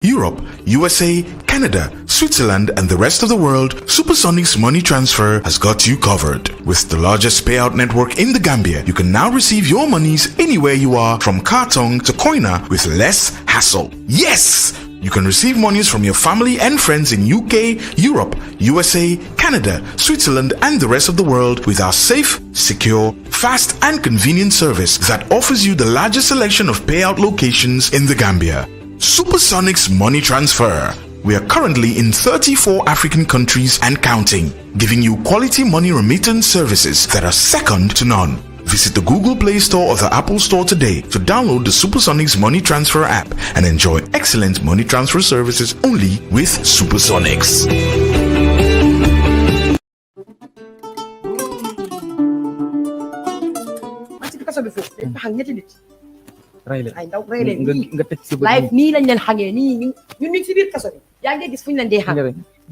Europe, USA, Canada, Switzerland, and the rest of the world, Supersonic's money transfer has got you covered. With the largest payout network in the Gambia, you can now receive your monies anywhere you are, from Kartong to Koina, with less hassle. Yes! You can receive monies from your family and friends in UK, Europe, USA, Canada, Switzerland, and the rest of the world with our safe, secure, fast, and convenient service that offers you the largest selection of payout locations in the Gambia. Supersonic's money transfer. We are currently in 34 African countries and counting, giving you quality money remittance services that are second to none. Visit the Google Play Store or the Apple Store today to download the Supersonics Money Transfer app and enjoy excellent money transfer services only with Supersonics. life nii lañ leen xangee nii ñun ñu ngi si biir kaso bi yaa ngi gis fu ñu leen dee xam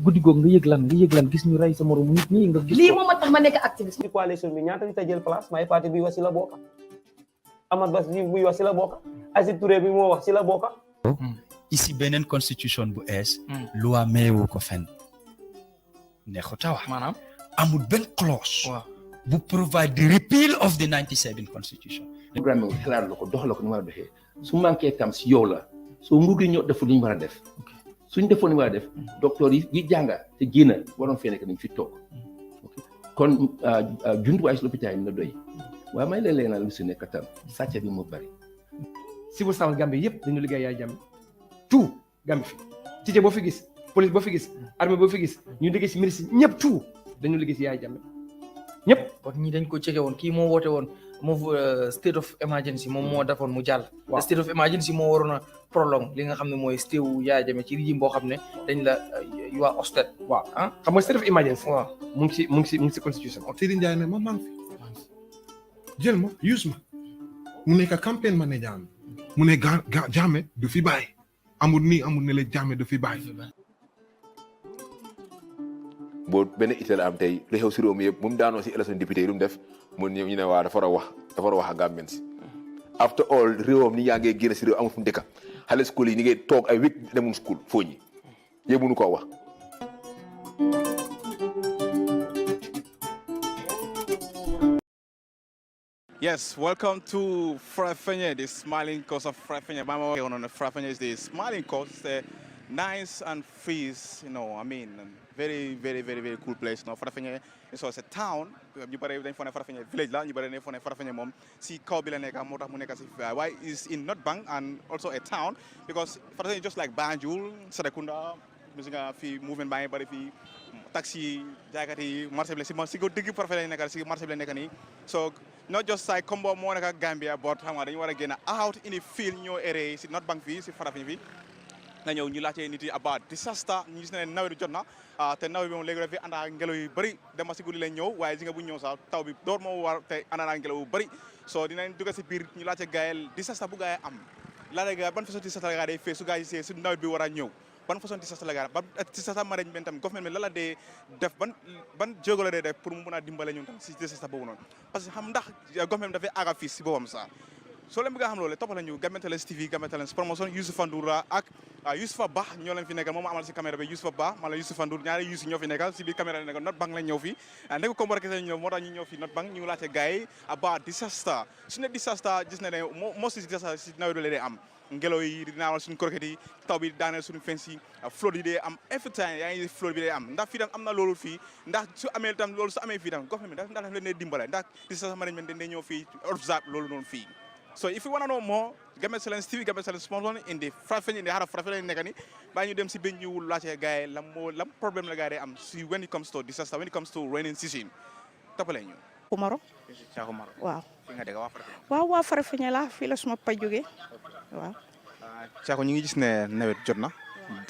guddi googu nga yëg lan gis ñu rey sa morom nit ñi nga gis lii moom tax ma nekk activiste ci coalition bi ñaata nit a jël place may parti bi wax si la bokk Amadou Bass bi wax si la bokk Aziz Touré bi moo wax si la bokk ici beneen constitution bu ees loi mayewu ko fenn neexuta wax maanaam amul benn clause bu provide the repeal of the 97 constitution programme bi xalaat la ko dox la ko ni war a doxee su manqué tam si yow la soo nguur gi ñoo deful li ñu war a def suñ defoon li ñu war a def docteur yi jànga te génn waroon fee nekk nañ fi toog kon jumtuwaay si lopitaan yi na doy waaye may leen lu si nekk tam sàcc bi moo bari civil servant Gambie yëpp dañu liggéey yaay jàmm tout Gambie fi teacher boo fi gis police boo fi gis armée boo fi gis ñu liggéey si ministre ñëpp tout dañu liggéey si yaay jàmm ñëpp kon ñi dañ ko cekke woon kii moo woote woon moo state of emergency moom moo defoon mu jàll state of emergency moo waroon a prolong li nga xam ne mooy stéewu Yaya Jammeh ci régime boo xam ne dañ la you are ousted waaw xam nga state of emergency waaw mu ngi si constitution Sidi Ndiaye ne ma maa ngi fi jël ma use ma mu nekk campagne manager mu ne Jammeh du fi bàyyi amul nii amul ne la Jammeh du fi bàyyi boo benn itteel am tey li xew si réew mi yëpp moom daanoo si élection député yi lu mu def mun ñu ne waa dafa war a wax ak Gambien si after all réewam ni yaa ngi génn si réew amul fu mu dëkka xale school yi ni ngay toog ay week demun school foo ñi yëpp mënu koo wax Yes, welcome to Farafenni, the smiling coast of Farafenni. Farafenni is the smiling coast. It's a nice and freeze, I mean, very, very, very, very cool place. Farafenni is also a town. You better than Farafenni village, you better than Farafenni mom. See, why is in North Bank and also a town because Farafenni is just like Banjul, Serekunda, moving by, but if you taxi, Jagati, Marseille, so not just like Combo Monaca Gambia, but you want to get out in the field in your area, not bank fees, Farafenni. Now you latte niti about disaster ñu gis ne nawet jotna te nawet bi moom léegi dafa ànd ak ngelaw yu bëri dama si guddi leen ñëw waaye ji nga bu ñëw sax taw bi door moo war te ànd ak ngelaw yu bëri so dinañ dugg si biir ñu laajte gaayel disaster bu gaay am laajte gaay ban façon disaster la gaay day fee su gaay yi su nawet bi war a ñëw ban façon disaster la gaay ban disaster management tam government bi la la dee def ban jéego la dee def pour mu mën a dimbale ñun tam si disaster boobu noonu parce que xam ndax government dafay aga fii si boppam sax soo leen bëgg a xam loolu toppal nañu Gambian Talents TV Gambian Talents promotion Youssoufa Ndour ak Youssoufa Ba ñoo leen fi nekkal moom amal si caméra bi Youssoufa Ba man la Youssoufa Ndour ñaari Youssou ñoo fi nekkal si biir caméra nekkal not bank lañ ñëw fi ndeko combo kese ñëw moo tax ñu ñëw fi not bank ñu ngi laajte gars yi about disaster su ne disaster gis na ne moo si disaster si nawet bi la dee am ngelaw yi di naawal suñu croquette yi taw bi daaneel suñu fence yi flood yi dee am every time yaa ngi flood bi dee am ndax fii tam am na loolu fii ndax su amee tam loolu su amee fii tam government ndax daf leen dee dimbale ndax disaster management dañ dee ñëw fii observe loolu noonu fii. So if you want to know more, Gambian Talents TV, Gambian Talents sponsor in the Farafenni, in the heart of Farafenni nekani, ba ñu dem si ben ñu laajte gaay lam problem la gaay am si when it comes to disaster, when it comes to raining season. Topale ñu. Umaro. Cheikh Umaro. Waaw. Fi nga dégg waa Farafenni. Waaw waa Farafenni la fi la suma pa jóge. Waaw. Cheikh ñu ngi gis ne nawet jot na.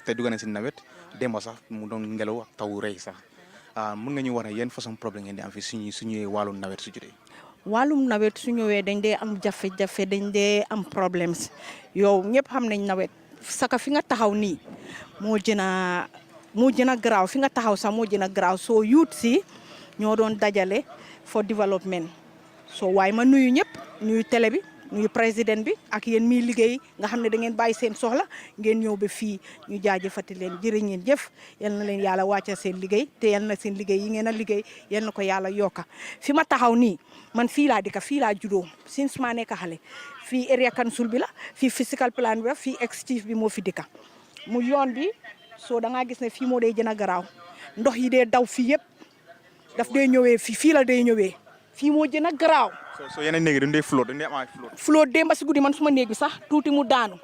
Te dugg na si nawet démb sax mu doon ngelaw ak taw rëy sax. Mën nga ñu wax yeen façon problème ngeen di am fi suñu wàllu nawet su jotee. Wàllum nawet su ñëwee dañ dee am jafe-jafe dañ dee am problèmes yow ñëpp xam nañ nawet saka fi nga taxaw nii moo gën a garaaw fi nga taxaw sax moo gën a garaaw soo yuut si ñoo doon dajale for development so waaye ma nuyu ñëpp nuyu télé bi nuyu président bi ak yéen miy liggéey nga xam ne da ngeen bàyyi seen soxla ngeen ñëw ba fii ñu jaajëfati leen jërë ngeen jëf yal na leen yàlla wàcce seen liggéey te yal na seen liggéey yi ngeen a liggéey yal na ko yàlla yokka fi ma taxaw nii man fii laa dëkk fii laa juddoo since maa nekk xale fii area council bi la fii physical plan bi la fii ex chief bi moo fi dëkk mu yoon bi soo da ngaa gis ne fii moo dee gën a garaaw ndox yi dee daw fii yëpp daf dee ñëwee fii la dee ñëwee fii moo gën a garaaw. so yeneen néegi dañu dee flotte dañu dee am ay flotte. flotte démb si guddi man suma néeg bi sax tuuti mu daanu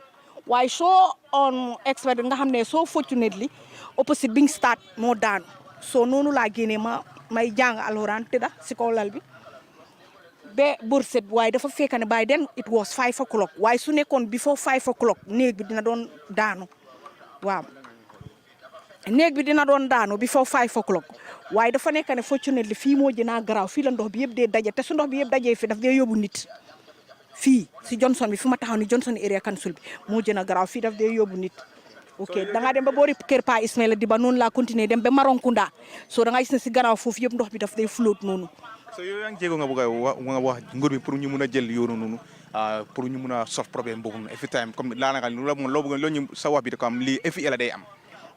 waaye soo on expert nga xam ne soo fortunately opposite bi start moo daanu soo noonu laa génnee may jàng alxuraan tëdda si kaw lal bi ba bërset waaye dafa fekk ne by then it was 5 o'clock waaye su nekkoon before 5 o'clock néeg bi dina doon daanu waaw néeg bi dina doon daanu before 5 o'clock waaye dafa nekk ne fortunately fii moo gën a garaaw fii la ndox bi yëpp dee daje te su ndox bi yëpp dajee fi daf dee yóbbu nit fii si Johnson bi fi ma taxaw ni Johnson area council bi moo gën a garaaw fii daf dee yóbbu nit ok da ngaa dem ba boori kër Pa Ismaila di ba noonu laa continuer dem ba Maronkunda soo da nga gis ne si gannaaw foofu yëpp ndox bi daf day flotte noonu. so yow yaa ngi jéego nga bëgg a wax nguur bi pour ñu mun a jël yoonu noonu pour ñu mun a solve problème boobu noonu every time comme daanaka loo bëgg loo ñu sa wax bi comme lii every year day am.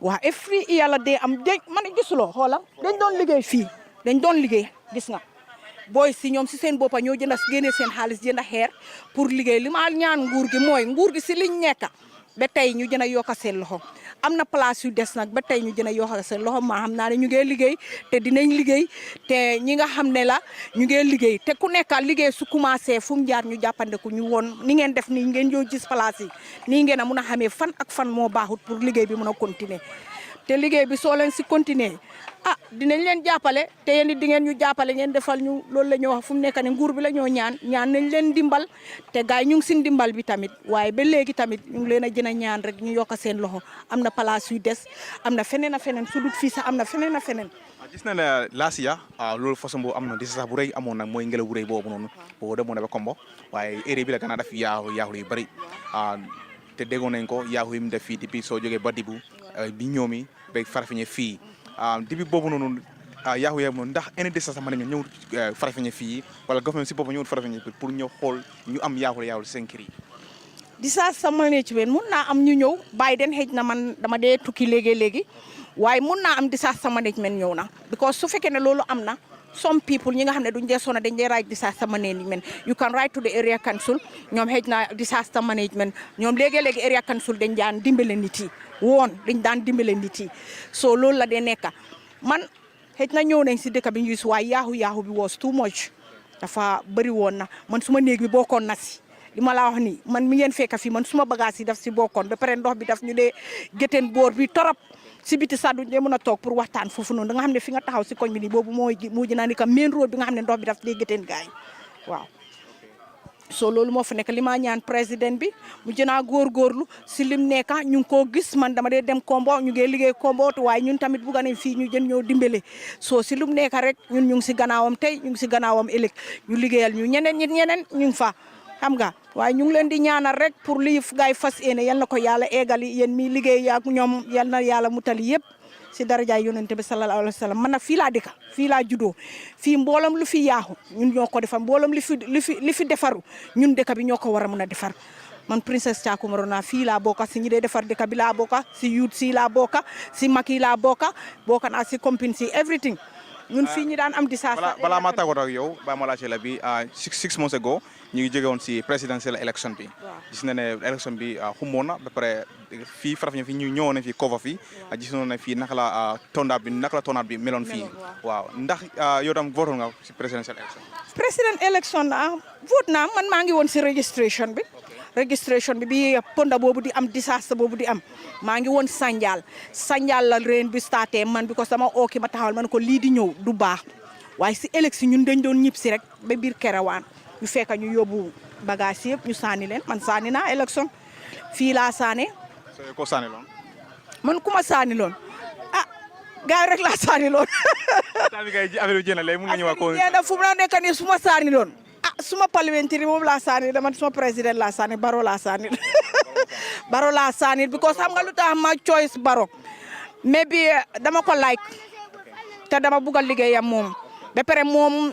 waaw every year la day am dégg man gisuloo xoolal dañ doon liggéey fii dañ doon liggéey gis nga booy si ñoom si seen boppa ñoo jënda génnee seen xaalis jënda xeer pour liggéey li ma ñaan nguur gi mooy nguur gi si liñ nekka ba tey ñu gën a yokk seen loxo am na place yu des nag ba tey ñu gën a yokk seen loxo maa xam naa ne ñu ngi liggéey te dinañ liggéey te ñi nga xam ne la ñu ngi liggéey te ku nekk liggéey su commencé fu mu jaar ñu jàppandeku ñu woon ni ngeen def nii ngeen ñëw gis place yi nii ngeen a mun a xamee fan ak fan moo baaxut pour liggéey bi mun a continuer te liggéey bi soo leen si continuer dinañ leen jàppale te yéen di ngeen ñu jàppale ngeen defal ñu loolu la ñu wax fu mu nekk ne nguur bi la ñoo ñaan nañ leen dimbal te gaay ñu ngi si dimbal bi tamit waaye ba léegi tamit ñu ngi leen a gën a ñaan rek ñu yokk seen loxo am na place yu des am na feneen a feneen su dut fii sax am na feneen a feneen. gis na ne last year loolu façon boobu am na di sax bu rëy amoon nag mooy ngelaw bu rëy boobu noonu boobu demoon na ba Kombo waaye area bi la gën a def yaaxu yu bëri te déggoon nañ ko yaaxu yi mu def fii depuis soo jógee ba dibu bi ñoomi ba Farafenni fii depuis boobu noonu yaaxu yooyu noonu ndax any distance sax mën nañu ñëw Farafenni fii wala government si boppam ñëw Farafenni pour ñëw xool ñu am yaaxu si seen kër yi. disaster management mun naa am ñu ñëw bàyyi den xëj na man dama dee tukki léegi waaye mun naa am disaster management ñëw na because su fekkee ne loolu am na some people ñi nga xam ne duñ dee sona dañ dee write disaster management you can write to the area council ñoom xëj na disaster management ñoom léegi area council dañ daan dimbale nit yi dañ daan dimbale nit yi so loolu la dee nekka man xëj na ñëw nañ si dëkk bi ñu gis waaye yaaxu bi was too much dafa bëri woon na man suma néeg bi bokkoon na si li ma la wax ni man mi ngeen fekk fii man suma bagage yi daf si bokkoon ba pare ndox bi daf ñu dee gétteen boor bi torop si biti sax duñ dee mën a toog pour waxtaan foofu noonu da nga xam ne fi nga taxaw si koñ bi nii boobu moo jënaa ni ka main road bi nga xam ne ndox bi daf dee gétteen gaay waaw so loolu moo fa nekk li ma ñaan président bi mu jënaa góorgóorlu si lim nekka ñu ngi koo gis man dama dee dem Kombo ñu ngi liggéey Kombo waaye ñun tamit bugga nañ fii ñu jën ñoo dimbale soo si lim nekka rek ñun ñu ngi si gannaawam tey ñu ngi si gannaawam ëllëg ñu liggéeyal ñu ñeneen ñu ngi fa xam nga waaye ñu ngi leen di ñaanal rek pour lii gaay fas yéene yal na ko yàlla eegali yéen mi liggéey ak ñoom yal na yàlla mutali yëpp si darajaay yonente bi sallallahu alayhi wa sallam man nag fii laa dëkk fii laa juddoo fii mboolam lu fi yaaxu ñun ñoo ko defar mboolam li fi defaru ñun dëkk bi ñoo ko war a mën a defar man princesse Thiakou Marona fii laa bokka si ñi dee defar dëkk bi laa bokka si youth si laa bokka si mag yi laa bokka naa si compine si everything ñun fii ñi daan am disaster balaa ma tàggatoo ak yow ba ma laajte la bi 6 months ago ñu ngi jóge woon si presidential election bi gis na ne election bi xumoon na ba pare fii Farafenni fii ñu ñëwoon na fii cover fii gis na fii naka la tondaat bi meloon fii waaw ndax yow tam vote nga si presidential election vote naa man maa ngi woon si registration bi ponda boobu di am disaster boobu di am maa ngi woon Sanjal la reen bi starté man because dama ooki ma taxawal man ko lii di ñëw du baax waaye si élection ñun dañ doon ñib si rek ba biir Kerewan ñu fekk ñu yóbbu bagage yëpp ñu saani leen man saani naa élection fii laa saane ko saani loon man ku ma saani loon gaay rek laa saani loon tamit kay affaire bi jëna lay mu nga ñëwa ko fu mu la nekk nii su ma saani loon suma parliamentary moom laa saani dama suma président laa saani Baro laa saani Baro laa saani because xam nga lu tax ma choice Baro maybe dama ko like te dama bugg a liggéeyam moom ba pare moom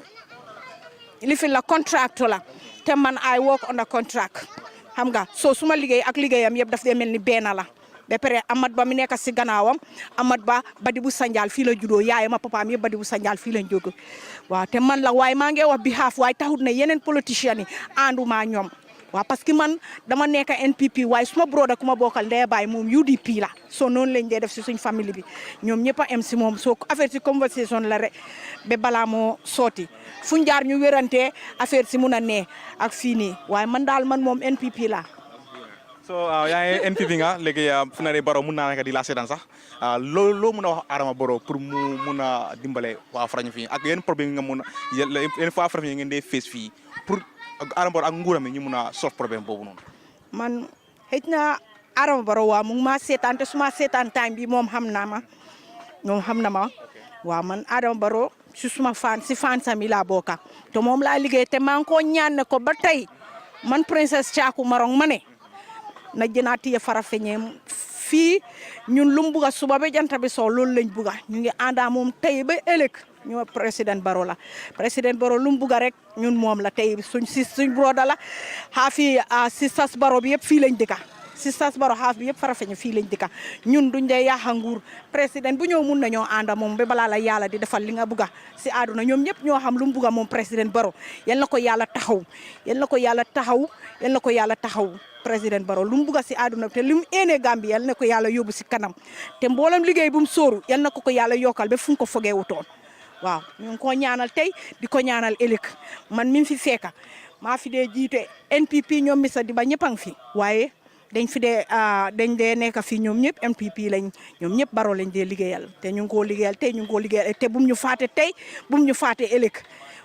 li fi la contract la te man I work on a contract xam nga so suma liggéey ak liggéeyam yëpp daf dee mel ni benn la ba pare Amat Ba mi nekk si gannaawam Amat Ba Badibu Sanjal fii la juddoo yaayam ak papaam yëpp Badibu Sanjal fii lañ jóge waaw te man la waaye maa ngi wax behalf waaye taxut ne yeneen politiciens yi ànduma ñoom waaw parce que man dama nekk NPP waaye suma broda ku ma bokkal ndey baay moom UDP la so noonu lañ dee def si suñ famille bi ñoom ñëpp a am si moom soo affaire si conversation la rek ba balaa moo sooti fu ñu jaar ñu wérante affaire si mun a nee ak fii nii waaye man daal man moom NPP la so yaa ngi NPP nga léegi fu na Barrow mun naa nekk di la seetaan sax loo mun a wax Adama Barrow pour mu mun a dimbale waa Farafenni fii ak yenn problème nga mun a yenn waa Farafenni ngeen dee face fii pour Adama Barrow ak nguuram ñu mun a solve problème boobu noonu. man xëj na Adama Barrow waa mu ngi maa seetaan te suma seetaan time bi moom xam na ma waaw man Adama Barrow si suma si fan sami laa bokka te moom laa liggéey te maa ngi ko ñaan ne ko ba tey man princesse Thiakou Marong ma ne na jënaatiye Farafenni fii ñun lu mu bugg a suba ba jant bi soo loolu lañ bugg a ñu ngi àndaa moom tey ba ëllëg ñu président Barrow la président Barrow lu mu bugg a rek ñun moom la tey suñ broda la xaafi sistas Barrow bi yëpp fii lañ dëkka sistas Barrow xaaf bi yëpp Farafenni fii lañ dëkka ñun duñ dee yaaxa nguur président bu ñëw mun nañoo ànda moom ba balaa la yàlla di defal li nga bugg a si àdduna ñoom ñëpp ñoo xam lu mu bugg a moom président Barrow yal na ko yàlla taxaw yal na ko yàlla taxaw yal na ko yàlla taxaw président Barrow lu mu bugg a si àdduna te li mu éenee Gambie yal na ko yàlla yóbbu si kanam te mboolem liggéey bu mu sóoru yal na ko yàlla yokkal ba fu mu ko fogee wutoon waaw ñu ngi ko ñaanal tey di ko ñaanal ëllëg man mi fi fekka maa fi dee jiite NPP ñoom misa di ba ñëpp a ngi fi waaye dañ fi dee dañ dee nekk fii ñoom ñëpp NPP lañ ñoom ñëpp Barrow lañ dee liggéeyal te ñu ngi koo liggéeyal tey ñu ngi koo liggéeyal te bum ñu faate tey bum ñu faate ëllëg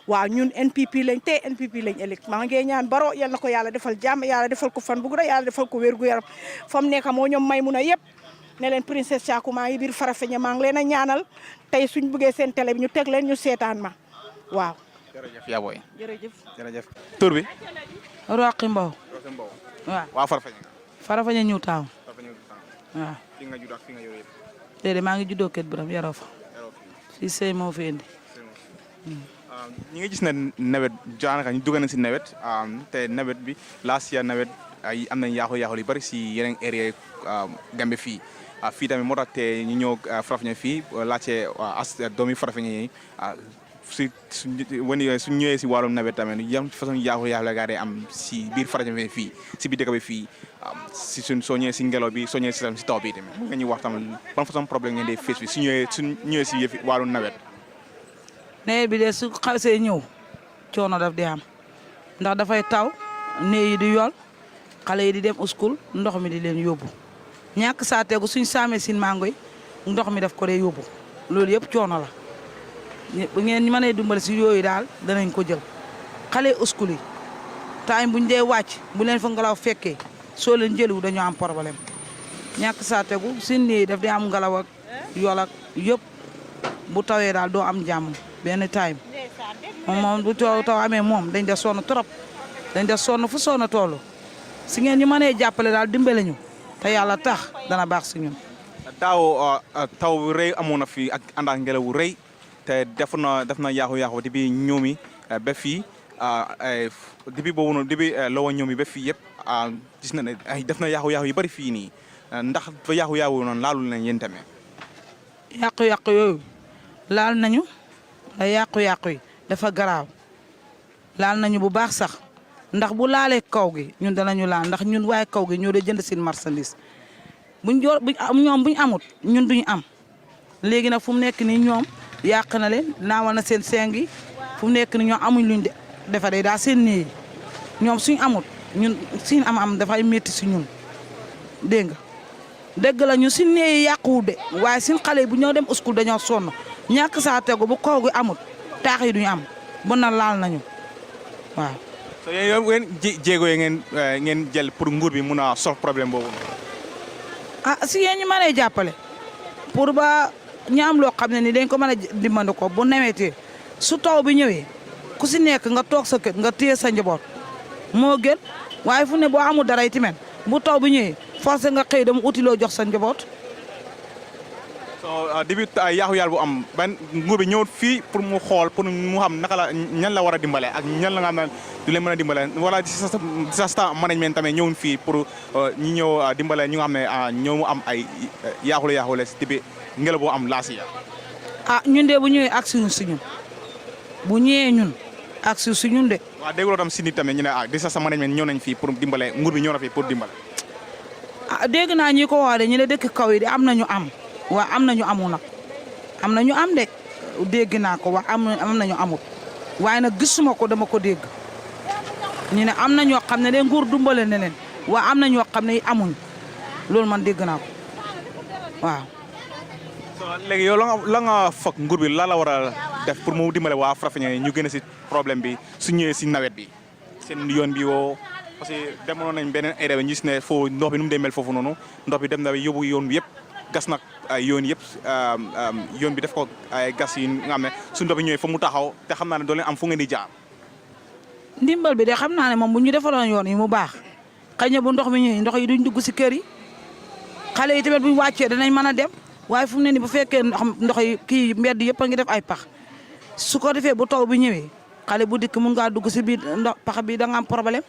waaw ñun NPP lañ tey NPP lañ ëllëg maa ngi ñaan Barrow yal na ko yàlla defal jàmm yàlla defal ko fan bu gudda yàlla defal ko wér gu yaram fa mu nekk moo ñoom may mun a yëpp ne leen princesse Thiakou maa ngi biir Farafenni maa ngi leen a ñaanal tey suñ buggee seen télé bi ñu teg leen ñu seetaan ma waaw. jërëjëf yaa booy. jërëjëf. tur bi. Roqi Mbow. waaw. waa Farafenni nga. Farafenni ñu taaw. waaw. fi nga judd ak fi nga yoree. déedéet maa ngi juddoo Kët Biram yaroo fa. fii sëy moo fi indi. ñi ngi gis ne nawet daanaka ñu dugg nañ si nawet te nawet bi last year nawet ay am nañ yaaxu-yaaxu yu bari si yeneen area Gambie fii fii tamit moo tax te ñu ñëw Farafenni fii laajte as doomi Farafenni yi suñ ñëwee si wàllum nawet tamit yan façon yaaxu-yaaxu la gaa dee am si biir Farafenni fii si biir dëkk bi fii si soo ñëwee si ngelaw bi soo ñëwee si taw bi tamit nga ñuy wax tamit ban façon problème ngeen dee face bi su ñëwee si yëfi wàllum nawet. nawet bi de su xasee ñëw coono daf di am ndax dafay taw néeg yi di yool xale yi di dem school ndox mi di leen yóbbu ñàkk saa tegu suñ saamee sin mango yi ndox mi daf ko dee yóbbu loolu yëpp coono la bu ngeen ñu mënee dimbali si yooyu daal danañ ko jël xale school yi time buñ dee wàcc bu leen fa ngelaw fekkee soo leen jëliwu dañoo am problème ñàkk saa tegu suñ néeg yi daf di am ngelaw ak yool ak yëpp bu tawee daal doo am jàmm benn time moom bu taw amee moom dañ de sonn trop dañ de sonn fu sonn toll si ngeen ñu mënee jàppale daal dimbale ñu te yàlla tax dana baax si ñun. daaw taw bu rëy amoon na fi ak ànd ak ngelaw bu rëy te def na yaaxu-yaaxu depuis ñoomi ba fii depuis boobu noonu depuis lowa ñoomi ba fii yëpp gis na ne def na yaaxu-yaaxu yu bëri fii nii ndax ba yaaxu-yaaxu noonu laalul nañ yéen tamit. yàqu-yàqu yooyu laal nañu. da yàqu-yàqu yi dafa garaaw laal nañu bu baax sax ndax bu laalee kaw gi ñun danañu laal ndax ñun waaye kaw gi ñoo dee jënd seen marchandise ñoom buñ amut ñun duñu am léegi nag fu mu nekk nii ñoom yàq na leen naawal na seen seng yi fu mu nekk nii ñoom amuñ luñ defaree daa seen néeg ñoom suñ amut ñun suñ am dafay métti si ñun dégg nga dëgg la ñu suñ néeg yi yàquwul de waaye suñ xale yi bu ñoo dem school dañoo sonn ñàkk saa tegu bu kaw gi amut taax yi duñu am bu na laal nañu waaw. so yéen jéego yi ngeen jël pour nguur bi mun a solve problème boobu. si yéen ñu mën a jàppale pour ba ñu am loo xam ne ni dañ ko mën a dimbali ko bu nawetee su taw bi ñëwee ku si nekk nga toog sa kër nga téye sa njaboot moo gën waaye fu ne boo amul dara itamit bu taw bi ñëwee forcé nga xëy dama uti loo jox sa njaboot so début yaaxu yàlla bu am ban nguur bi ñëwut fii pour mu xool pour mu xam naka la ñan la war a dimbale ak ñan la nga xam ne du leen mën a dimbale wala disaster management tamit ñëwun fii pour ñu ñëw dimbale ñu nga xam ne ñoo mu am ay yaaxule si début ngelaw boo am laasi ya ñun de bu ñëwee ak suñun bu ñëwee ñun ak suñun de. waaw dégguloo tam si nit tamit ñu ne disaster management ñëw nañ fii pour dimbale nguur bi ñëw na fii pour dimbale. dégg naa ñi ko wax de ñu ne dëkk kaw yi de am nañu am waaw am nañu amu nag am nañu am de dégg naa ko wax am nañu amut waaye nag gisuma ko dama ko dégg ñu ne am na ñoo xam ne de nguur dimbale na leen waa am na ñoo xam ne amuñ loolu man dégg naa ko waaw. léegi yow la nga foog nguur bi la war a def pour mu dimbale waa Farafenni ñu génn si problème bi su ñëwee si nawet bi seen yoon bi woo parce que demoon nañ beneen area bi ñu gis ne foofu ndox bi nu mu demel foofu noonu ndox bi dem na yóbbu yoon bi yëpp gas nag ay yoon yëpp yoon bi def ko ay gas yi nga xam ne su ndox bi ñëwee fa mu taxaw te xam naa ne doo leen am fu ngeen di jaar. ndimbal bi de xam naa ne moom bu ñu defaloon yoon yi mu baax xëy na bu ndox mi ñëwee ndox yi duñ dugg si kër yi xale yi tamit buñ wàccee danañ mën a dem waaye fu mu ne nii bu fekkee ndox yi kii mbedd yëpp a ngi def ay pax su ko defee bu taw bi ñëwee xale bu dikk mun ngaa dugg si biir ndox pax bi da nga am problème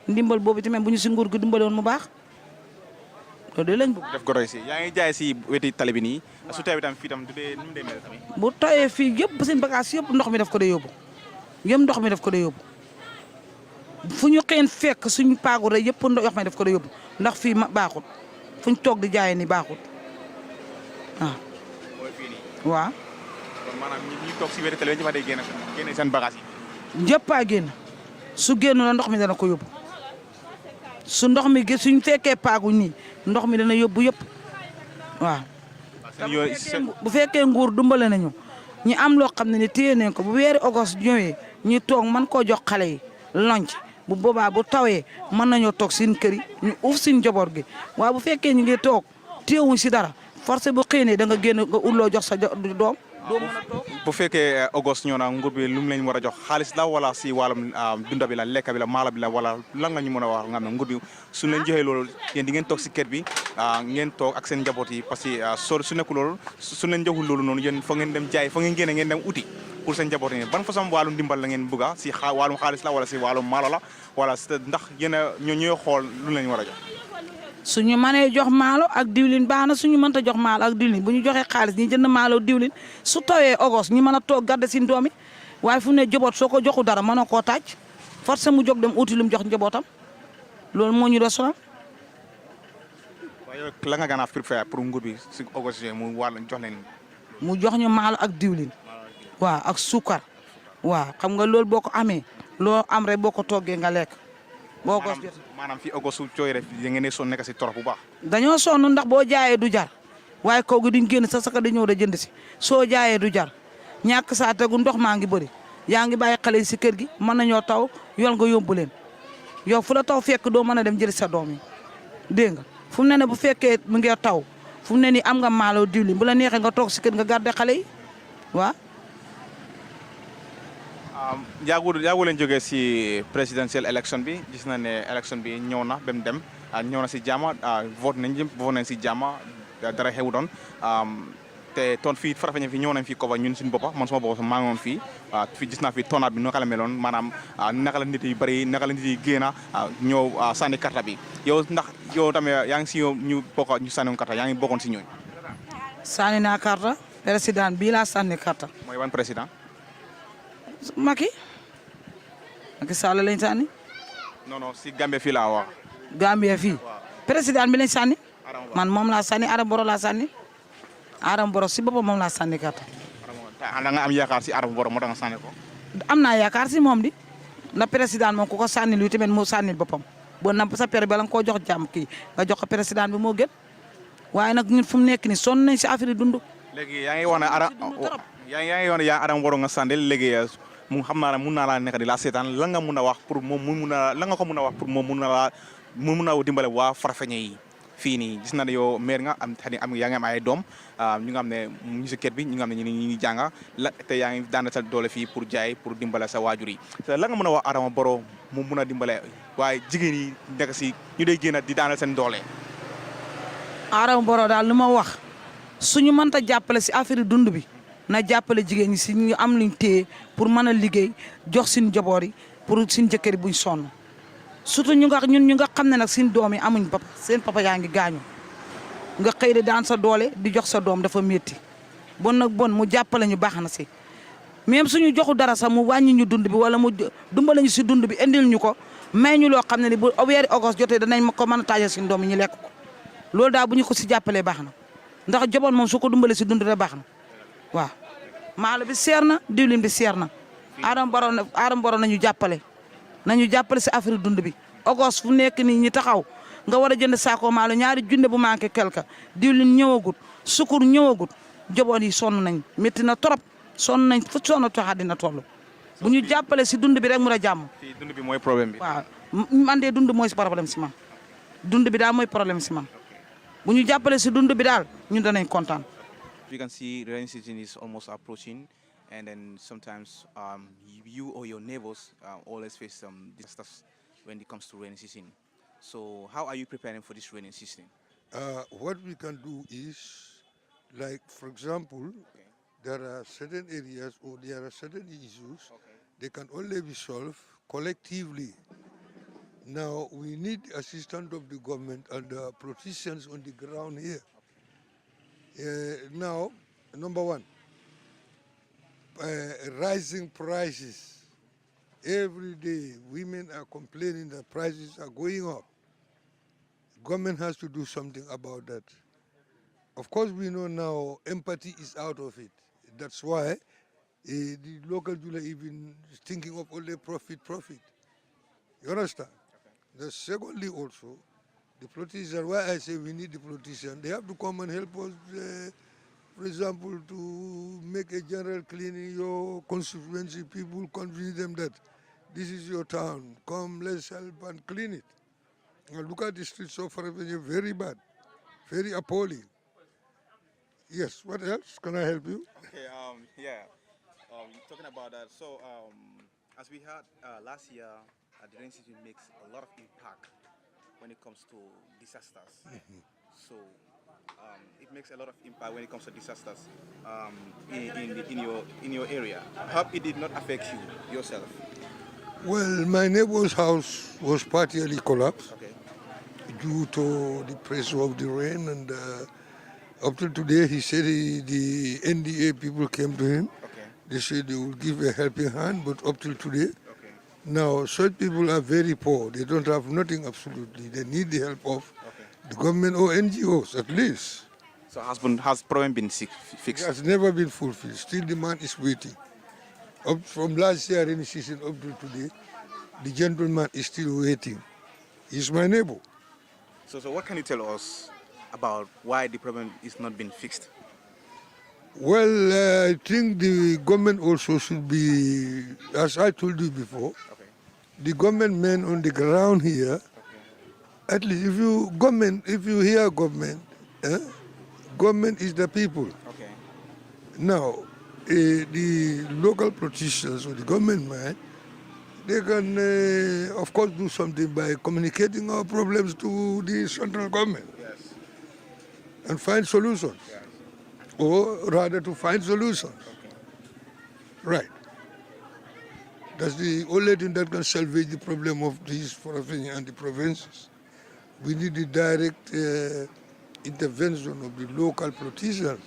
ndimbal boobu tamit bu ñu si nguur gi dimbale woon mu baax loolu de lañ bëgg. def goroy si yaa ngi jaay si weti tali bi nii su tawee tam fii tam du dee nu mu dee mel tamit. bu tawee fii yëpp seen bagage yëpp ndox mi daf ko dee yóbbu yëpp ndox mi daf ko dee yóbbu fu ñu xëy fekk suñu paagu rek yëpp ndox mi daf ko dee yóbbu ndax fii baaxut fu ñu toog di jaayee ni baaxut waaw. waaw. kon maanaam ñi toog si weti tali bi ñu fa day génne seen bagage yi. ñëpp a génn su génn la ndox mi dana ko yóbbu su ndox mi suñ fekkee paagu nii ndox mi dana yóbbu yëpp waaw. bu fekkee nguur dimbale nañu ñi am loo xam ne ni téye nañ ko bu weeri ogos ñëwee ñi toog mën koo jox xale yi lonc bu boobaa bu tawee mën nañoo toog seen kër yi ñu uuf seen njaboot gi waaye bu fekkee ñu ngi toog téewuñ si dara forcé bu xëy da nga génn nga ulloo jox sa doom doo mën a toog. bu fekkee ogos ñëw na nguur bi lu mu leen war a jox xaalis la wala si wàllum dunda bi la lekk bi la maala bi la wala lan nga ñu mën a wax nga xam ne nguur bi su leen joxee loolu yéen di ngeen toog si kër bi ngeen toog ak seen njaboot yi parce que su nekkul loolu su leen joxul loolu noonu yéen fa ngeen dem jaay fa ngeen génne ngeen dem uti pour seen njaboot yi ban façon wàllum ndimbal la ngeen bëgga si wàllum xaalis la wala si wàllum maalo la wala ndax yéen a ñooy xool lu leen war a jox. suñu mënee jox maalo ak diwlin baax na suñu mënta jox maalo ak diwlin bu ñu joxee xaalis ñi jënd maalo diwlin su tawee ogos ñi mën a toog garder seen doom yi waaye fu ne joboot soo ko joxu dara mënoo koo tàcc forcé mu jóg dem uti lu mu jox njabootam loolu moo ñu doon sonal. waaye la nga gën a préféré pour nguur bi si ogos mu wàll jox leen. mu jox ñu maalo ak diwlin waaw ak suukar waaw xam nga loolu boo ko amee loo am rek boo ko toggee nga lekk. boo ko maanaam fii ogos su cooy rek da ngeen di sonn nekk si torop bu baax. dañoo sonn ndax boo jaayee du jar waaye kaw gi duñ génn sa saka di ñëw da jënd si soo jaayee du jar ñàkk saa tegu ndox maa ngi bëri yaa ngi bàyyi xale yi si kër gi mën nañoo taw yoon nga yóbbu leen yow fu la taw fekk doo mën a dem jëli sa doom yi dégg nga fu mu ne ne bu fekkee mu ngi taw fu mu ne nii am nga maalo diwlin bu la neexee nga toog si kër nga garder xale yi waaw. yaagu leen jógee si presidential election bi gis na ne election bi ñëw na ba mu dem ñëw na si jàmm vote nañ si jàmm dara xewu doon te toon fii Farafenni fii ñëw nañ fii Koba ñun suñu boppa man suma boppa maa ngi woon fii fii gis naa fii tonaat bi naka la meloon maanaam naka la nit yi bëri naka la nit yi génn ñëw sànni karta bi yow ndax yow tamit yaa ngi si yow ñu bokk ñu sànni karta yaa ngi bokkoon si ñooñu. sànni naa karta président bii laa sànni karta. mooy ban président. Macky Sall lañ sànni. non non si Gambie fii laa wax. Gambie fii président bi lañ sànni. man moom laa sànni Adama Barrow laa sànni Adama Barrow si boppam moom laa sànni karta. da nga am yaakaar si Adama Barrow moo tax nga sànni ko. am naa yaakaar si moom di na président moom ku ko sànni lu tamit moo sànnil boppam boo namp sa père bala nga koo jox jàmm kii nga jox ko président bi moo gën waaye nag ñun fu mu nekk nii sonn nañ si affaire yi dund. léegi yaa ngi wax ne yaa ngi wax ne yaa Adama Barrow nga sànni léegi mu xam naa ne mun naa laa nekk di la seetaan lan nga mun a wax pour moom mu mun a lan nga ko mun a wax pour moom mun a dimbale waa Farafenni yi fii nii gis na ne yow maire nga am yaa ngi am ay doom ñu nga xam ne ñu si kër bi ñu nga xam ne ñu ngi jànga la te yaa ngi daan sa doole fii pour jaay pour dimbale sa waajur yi te lan nga mën a wax Adama Barrow mu mun a dimbale waaye jigéen yi nekk si ñu day génn di daanal seen doole. Adama Barrow daal lu ma wax suñu mënta jàppale si affaire dund bi na jàppale jigéen ñi si ñu am luñ téye pour mën a liggéey jox suñu njaboot yi pour suñu jëkkër yi buñ sonn surtout ñu nga xam ne nag suñu doom yi amuñ papa seen papa yaa ngi gaañu nga xëy de daan sa doole di jox sa doom dafa métti bon nag bon mu jàppale ñu baax na si même suñu joxu dara sax mu wàññi ñu dund bi wala mu dumbale ñu si dund bi indil ñu ko may ñu loo xam ne ni bu weeri August jotee danañ ko mën a taajal suñu doom yi ñu lekk ko loolu daal bu ñu ko si jàppalee baax na ndax joboon moom su ko dumbale si dund rek baax na waaw maalo bi seer na diwlin bi seer na Adama Barrow nañu jàppale si affaire dund bi August fu nekk nii ñi taxaw nga war a jënd saako maalo ñaari junne bu manqué quelque diwlin ñëwagut sukur ñëwagut joboon yi sonn nañ métti na trop sonn nañ fu sonn taxa dina toll bu ñu jàppale si dund bi rek mu a jàmm. fii dund bi mooy problème bi. waaw man de dund mooy problème si man dund bi daal mooy problème si man bu ñu jàppale si dund bi daal ñun danañ kontaan. You can see rainy season is almost approaching, and then sometimes you or your neighbors always face some disasters when it comes to rainy season. So how are you preparing for this rainy season? What we can do is, like for example, there are certain areas or there are certain issues they can only be solved collectively. Now we need assistance of the government and the politicians on the ground here. Now, number one, rising prices. Every day, women are complaining that prices are going up. Government has to do something about that. Of course, we know now empathy is out of it. That's why the local jeweler even is thinking of only profit. You understand? Secondly, also, the politicians, why I say we need the politicians, they have to come and help us, for example, to make a general cleaning your constituency. People convince them that this is your town, come, let's help and clean it. Now look at the streets of Farafenni, very bad, very appalling. Yes, what else? Can I help you? Okay, talking about that, so as we had last year, the rainy season makes a lot of impact when it comes to disasters. So it makes a lot of impact when it comes to disasters in your area. I hope it did not affect you yourself. Well, my neighbor's house was partially collapsed due to the pressure of the rain, and up till today he said the NDA people came to him. They said they will give a helping hand, but up till today, now such people are very poor. They don't have nothing absolutely. They need the help of the government or NGOs at least. So has problem been fixed? It has never been fulfilled. Still the man is waiting. Up from last year rainy season up to today, the gentleman is still waiting. He's my neighbor. So what can you tell us about why the problem is not being fixed? Well, I think the government also should be, as I told you before, the government men on the ground here, at least if you hear government, government is the people. Now, the local politicians or the government man, they can, of course, do something by communicating our problems to the central government and find solutions, or rather to find solutions. Right. That's the only thing that can salvage the problem of these Farafenni and the provinces. We need the direct intervention of the local politicians.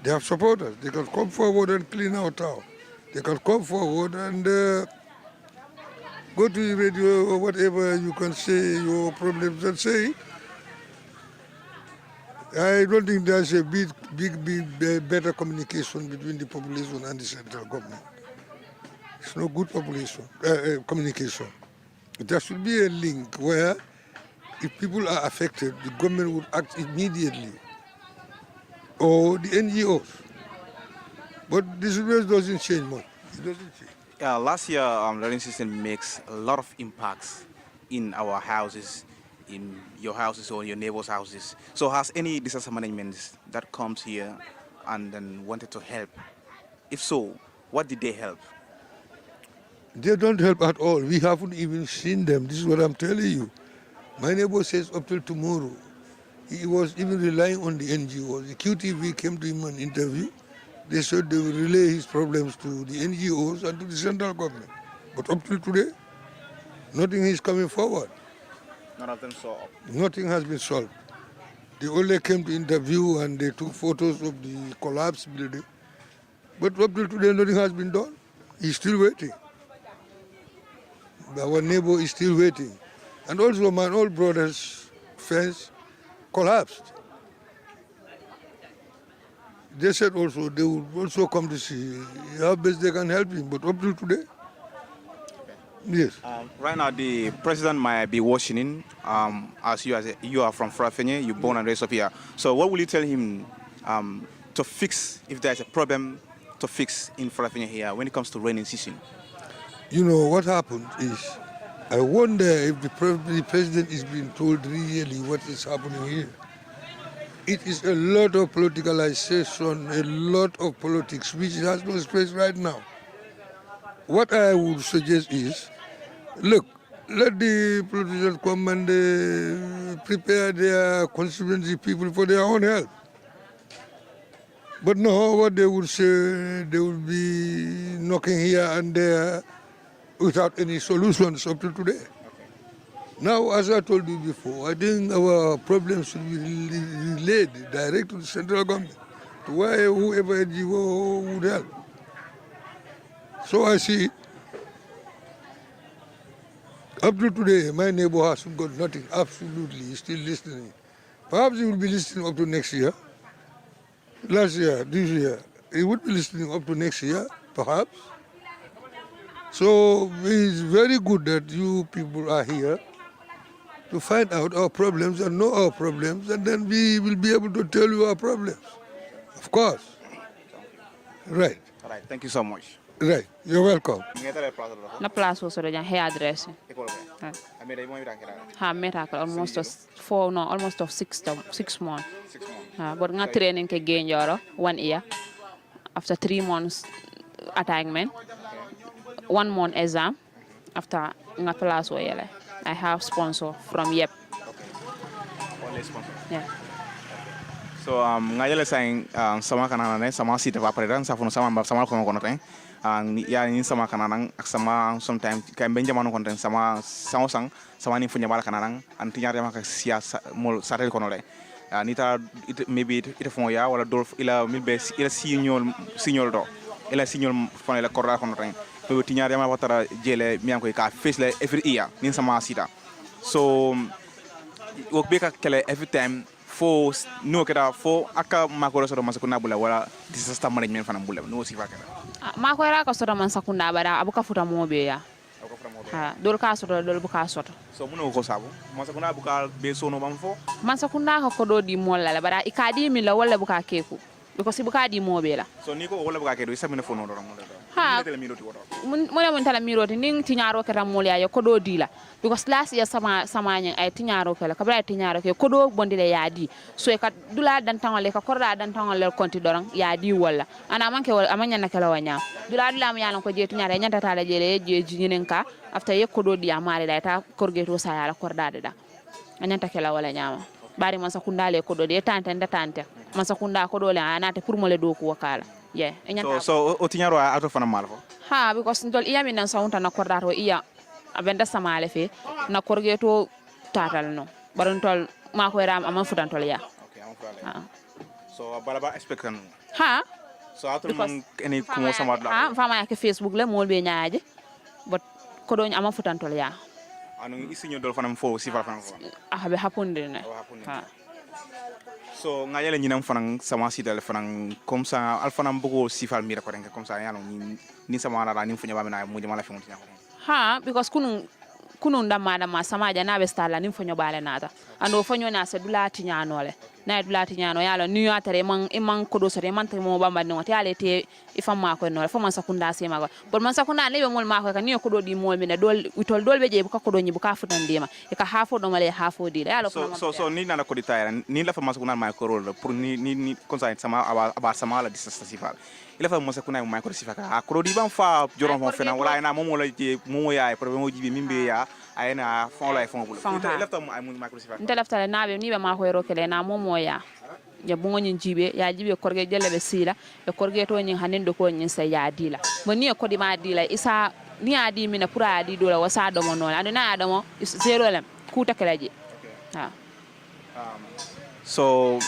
They have supporters. They can come forward and clean our town. They can come forward and go to the radio or whatever you can say your problems and say. I don't think there's a big, better communication between the population and the central government. It's no good communication. There should be a link where if people are affected, the government would act immediately, or the NGOs. But this doesn't change much. It doesn't change. Last year, the rainy season makes a lot of impacts in our houses, in your houses or your neighbors' houses. So has any disaster management that comes here and then wanted to help? If so, what did they help? They don't help at all. We haven't even seen them. This is what I'm telling you. My neighbor says up till tomorrow, He was even relying on the NGOs. The QTV came to him an interview. They said they will relay his problems to the NGOs and to the central government. But up till today, nothing is coming forward. None of them saw up. Nothing has been solved. They only came to interview and they took photos of the collapsed building. But up till today, nothing has been done. He's still waiting. Our neighbor is still waiting. And also my old brother's fence collapsed. They said also they would also come to see how best they can help him, but up till today, yes. Right now, the president might be watching as you are from Farafenni, you're born and raised up here. So what will you tell him to fix, if there's a problem to fix in Farafenni here when it comes to rainy season? You know, what happened is, I wonder if the president is being told really what is happening here. It is a lot of politicalization, a lot of politics, which has no space right now. What I would suggest is, look, let the politicians come and prepare their constituency people for their own help. But no, what they would say, they would be knocking here and there without any solutions up to today. Now, as I told you before, I think our problems should be relayed direct to the central government, to where whoever NGO would help. So I see it. Up to today, my neighbor has got nothing, absolutely. He's still listening. Perhaps he will be listening up to next year. Last year, this year, he would be listening up to next year, perhaps. So it's very good that you people are here to find out our problems and know our problems, and then we will be able to tell you our problems. Of course. Right. All right, thank you so much. Right, you're welcome. Na place wo soro jang hair address. Ha meta almost of 6 months. But nga training ke gain 1 year. After 3 months attainment, 1 month exam. After nga place wo yele. I have sponsor from YEP. Only sponsor. Yeah. So ngayele saying sama kanana ne sama sita va predan sa fono sama ko kono ten ya ni sama kanana sama sometimes kay ben jamano konten sama sang sama ni funya bala kanana an tinyare maka sia mol satel kono le nita maybe it fon ya wala dolf ila milbe ila signol do ila signol fon la korra kono ten to tinyare ma watara jele mi an ko ka face le every year ni sama sita so work be ka kele every time fo no keda fo aka makoro soro masakuna bula wala disaster management fana bula no sifa keda makora ka soro masakuna bara abuka futa mobe ya ha dol ka soro dol buka soto so muno ko sabu masakuna buka be sono bam fo masakuna ka kodo di molla la bara ikadi mi la wala buka keku because buka di mobe la so ni ko wala buka kedo isamina fo no do ha mo tala miroti ning tinyaro keta molya yo kodo dila because last year sama nyen ay tinyaro kala kabra tinyaro ke kodo bondile yadi so e ka dula dan tangole ka korda dan tangole konti dorang yadi wala ana manke wala amanya na kala wanya dula am yalan ko je tinyaro nyanta tala jele je jinen ka after ye kodo di amare da ta korgeto sa yala korda da anyanta kala wala nyama bari man sakunda le kodo de tante man sakunda kodo le anate pour mo le do ko wakala yeah so o tinyaro ato fana malfo ha because ndol iya min nan saunta na kordato iya abenda samale fe na korgeto tatal no baron tol ma ko ram amman futantol ya okay am fala so balaba expect kan ha so ato man eni kumo sama la ha fama ya ke Facebook le mol be nyaaje but ko do amman futantol ya anu isinyo dol fanam fo sifa fanam fo be hapunde ne ha so ngayele nyinam fanang sama sidal fanang comme ça al fanam bugo sifal mira ko renke comme ça yano ni sama na ni funya bamina mo jama la fi mutinya ha because kunu ndamada ma sama jana be stala ni funya bale nata ando fanyo na se dulati nyanole na dulati nyano yalo ni yatere man kodo sore man te mo bamba no te ale te ifam ma ko no fa man sakunda se ma ko but man sakunda ne be mol ma ko ka ni kodo di mol mi ne dol witol dol be je bu ka kodo nyi bu ka futan dema e ka hafo do male hafo di yalo so ni na ko di tayra ni la fa man sakunda ma ko role pour ni conseil sama aba sama la disasifal ila fa mo sakunda ma ko sifaka a kodo di ban fa joron fon fena wala na mo la je mo yaay problème o jibi mimbe ya ayna fon lay fon bulu Fon ha. lefta mo ay mun macro sifa Nte laftale naɓe ni ɓe mako ro kele na momo ya ya bungo nyin jibe ya jibe korge jelle be sila e korge to nyin hanindo ko nyin sa ya dila mo ni ko di ma dila isa ni adi mina pura adi do la wasa do mo non adu na adamo zero lem ku takalaji ha so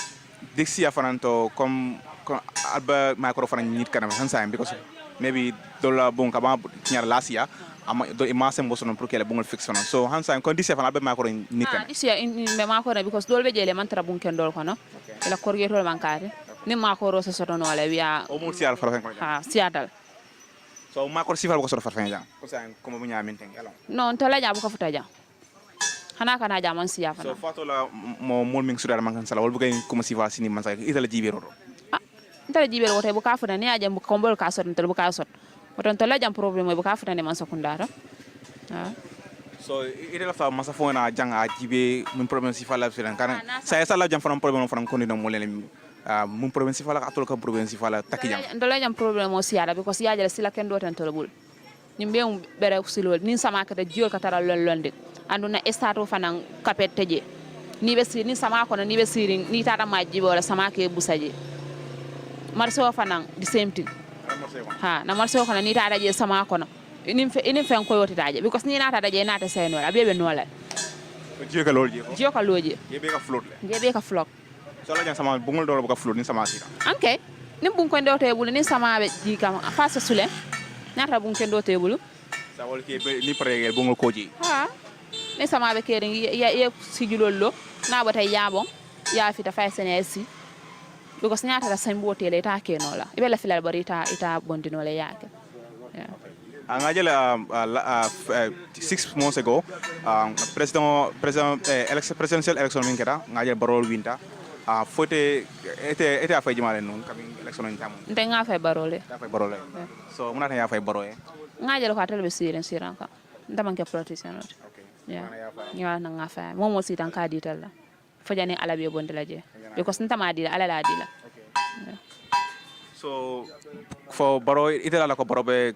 dixi afananto comme alba microphone nit kanam hansa because maybe dola bon kaba nyar lasia ama do imase mboso non pour que le bungol fixe non so hansa kon dixi afan alba microphone nit kanam dixi in me mako na because dolbe jele man tara bunken dol kono ila korge to bankare ni mako ro so soto no le wiya o mo sial fara ha siadal so mako sifal ko soto farfen jang ko sa ko mo nyamin ten yalo non to la jabu ko futa jang hana kana jaman siya fa so fato la mo mol min sudar man kan sala wol bugay ko sifal sini man sa itala jibero ntara jibel wote bu ka futa ni ajam ko mbol ka sot ntel bu ka sot woton to la jam problème bu ka futa ne man sakundara ha so itala fa masa fona jang a jibe mun problème sifal la filan kan sa sala jam fa problème fa ko ni no mo len mun problème sifal ka atol ka problème sifal takki jang ndo la jam problème o siara because yaajale sila ken do tan to bul ni mbe bere silol ni sama ka jiol ka tara londe anduna estato fanan kapet teje ni be siri ni sama ko ni be siri ni tata majji wala sama ke busaje marso fanan the same thing ha na marso ko ni tata je sama ko inin fen ko yotitaje because ni nata daje nata seno abebe nola jiyo ka loje yebe ka float le yebe ka flock so la jang sama bungol do ka float ni sama sira anke nim bun ko ndote bulu ni sama be ji kam fasa sule nata bun ko ndote bulu sa wol ke ni pregel bungol koji ha ni sama be kere ya sijulollo na bata yabon ya fita fay senesi because nyata la sambo tele ta kenola ibe la filal bari ita bondino le yake angajela 6 months ago presidential election min keta ngajel barol winta fote ete afay jimale non kamin election on tam nte nga fay barole ta fay barole so munata ya fay baroye ngajel ko atel be siren ka ndaman ke politician not ya na nga fay momo sitan ka dital la fojani ala be bonde la je because ntama dila ala la dila so for baro itela la ko barobe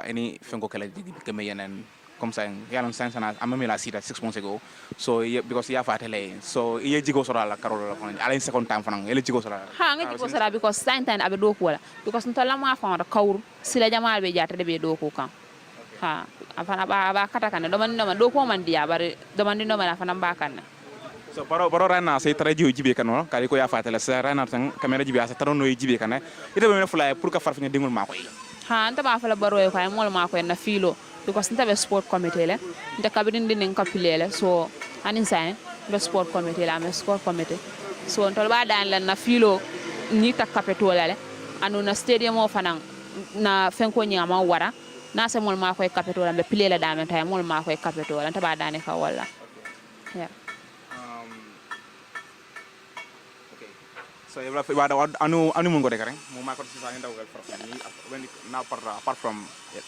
any fengo kala di keme yenen comme ça yalan sansana amami la sita 6 months ago so because ya fatele so iye jigo sora la karolo la kono ala second time fanan ele jigo sora ha nga jigo sora because time abe do ko wala because ntala ma fa kawru sila jamal be jata de be do ko kan ha afana ba kata kan do man do ko man dia bare do man no man afana ba kan so baro rana say tara jiyo jibe kan no kali ko ya fatele sa rana tan camera jibe asa taron no jibe kan ite be me fly pour ka farfine dingul mako yi ha nta ba fala baro ko ay mol mako na filo because nta be sport committee le nta kabidin din kapile le so anin sai be sport committee la me sport committee so ntol ba dan la na filo ni ta kapetola le anu na stadium o fanan na fenko nyama wara na se mol mako e kapetola be pile la damen tay mol mako e kapetola nta ba dane ka wala yeah so anu mun gode karen mo ma ko sisa nda wel when now apart from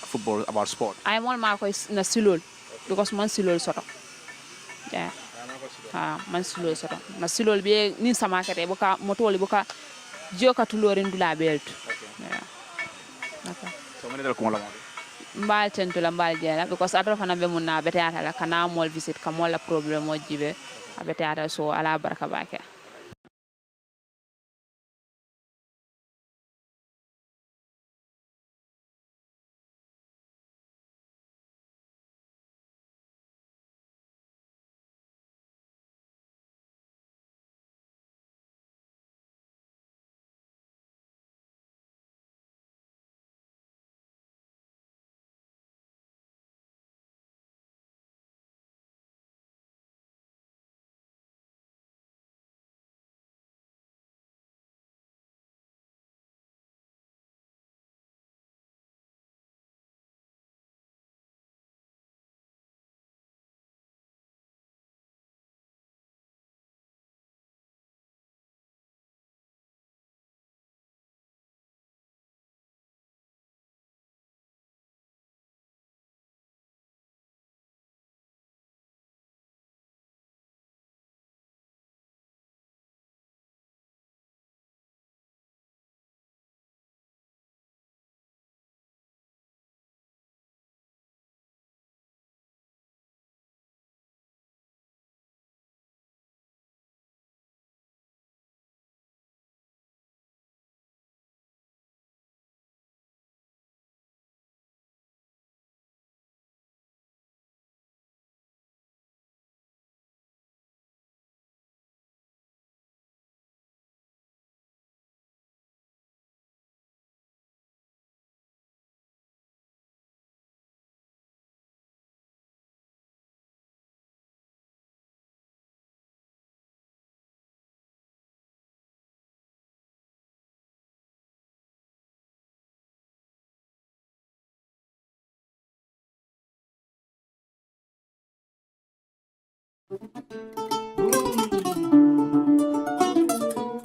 football about sport I mol ma ko na silol because man silol soto yeah man silol soto na silol be ni sama kete boka motoli boka joka tulore ndula belt yeah okay so mane dal ko la mbal tentula mbal jela because atro fana be mun na bete ata la kana mol visit ka mol la problem mo jibe abete ata so ala baraka bake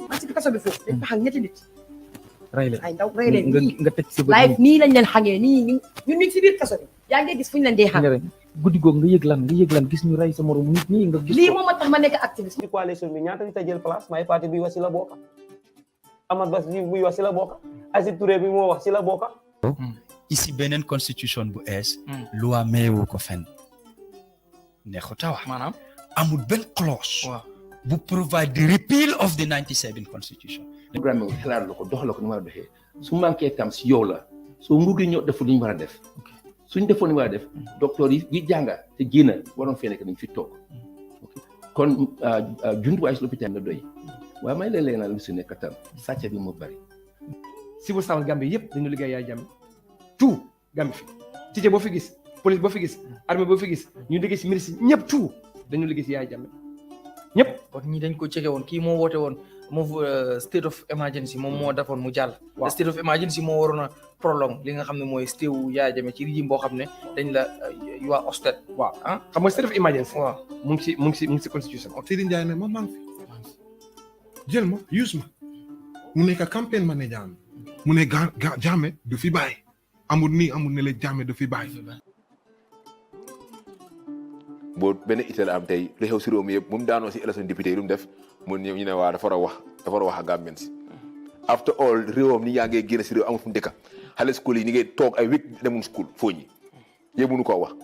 man si kaso bi foofu dañ fa xam ñetti nit ray leen ay ndaw rey leen nii nga teg si bët live nii lañ leen xamee nii ñun ñu ngi si biir kaso bi yaa ngi gis fu ñu leen dee xam guddi googu nga yëg lan gis ñu ray sa morom nit ñi nga gis lii moom moo tax ma nekk activiste ci coalition bi ñaata nit a jël place may parti bi wax si la bokka Amat Bass buy wax si la bokka Aziz Touré bi moo wax si la bokka ici beneen constitution bu ees loi mayewu ko fenn neexuta wax maanaam amul benn clause bu provide the repeal of the 97 constitution programme bi xalaat la ko dox la ko ni war a doxee su manqué tam si yow la soo nguur gi ñoo defu li ñu war a def suñ defoon ni war a def docteur yi jànga te génn waroon fee nekk nañ fi toog kon jumtuwaay si lopitaan la doy waaye may leen leenal lu si nekk tam sàcc bi moo bari civil servant Gambie yëpp dañu liggéey yaay jàmm tout Gambie fi teacher boo fi gis police boo fi gis armée boo fi gis ñu liggéey si ministre ñëpp tout dañu liggéey si yaay jàmm ñëpp kon ñi dañ ko cekke woon kii moo woote woon state of emergency moom moo defoon mu jàll state of emergency moo waroon a prolong li nga xam ne mooy state wu Yaya Jammeh ci régime boo xam ne dañ la you are ousted waaw xam nga state of emergency waaw mu ngi si constitution Sidi Ndiaye ne ma maa ngi fi jël ma use ma mu nekk campaign manager am mu ne Jammeh du fi bàyyi amul nii amul ne la Jammeh du fi bàyyi boo benn itteel am tey li xew si réew mi yëpp mu daanoo si élection député yi lu mu def mun ñu ne waa dafa war a wax ak Gambien si after all réewam ni yaa ngee génn si réew amul fu mu dëkka xale school yi ni ngay toog ay week demun school foo ñi yëpp mënu koo wax